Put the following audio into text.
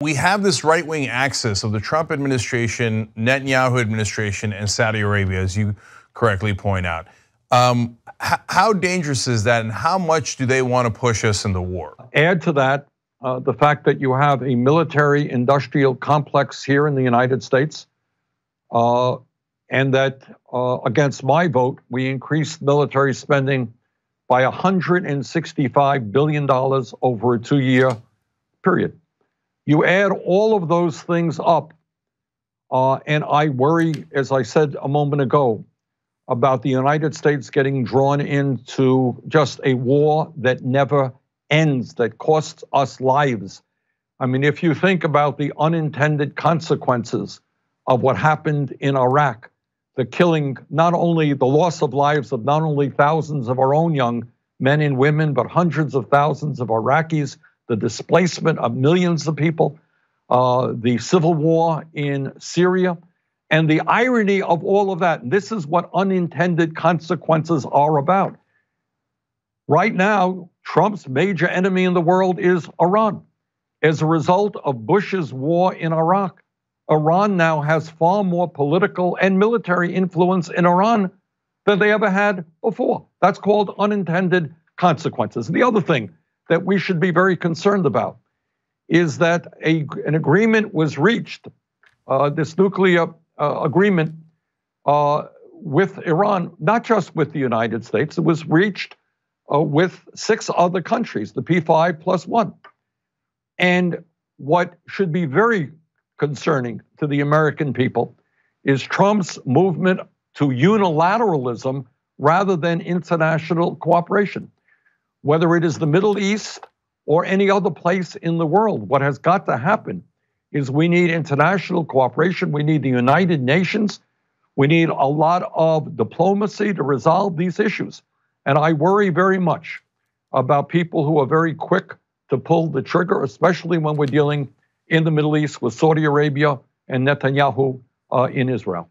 We have this right-wing axis of the Trump administration, Netanyahu administration, and Saudi Arabia, as you correctly point out. How dangerous is that, and how much do they want to push us into war? Add to that the fact that you have a military-industrial complex here in the United States, and that against my vote, we increased military spending by $165 billion over a 2-year period. You add all of those things up, and I worry, as I said a moment ago, about the United States getting drawn into just a war that never ends, that costs us lives. I mean, if you think about the unintended consequences of what happened in Iraq, the killing, not only the loss of lives of not only thousands of our own young men and women, but hundreds of thousands of Iraqis, the displacement of millions of people, the civil war in Syria, and the irony of all of that. And this is what unintended consequences are about. Right now, Trump's major enemy in the world is Iran. As a result of Bush's war in Iraq, Iran now has far more political and military influence in Iran than they ever had before. That's called unintended consequences. The other thing that we should be very concerned about is that an agreement was reached, this nuclear agreement with Iran, not just with the United States. It was reached with 6 other countries, the P5+1. And what should be very concerning to the American people is Trump's movement to unilateralism rather than international cooperation. Whether it is the Middle East or any other place in the world, what has got to happen is we need international cooperation. We need the United Nations. We need a lot of diplomacy to resolve these issues. And I worry very much about people who are very quick to pull the trigger, especially when we're dealing in the Middle East with Saudi Arabia and Netanyahu in Israel.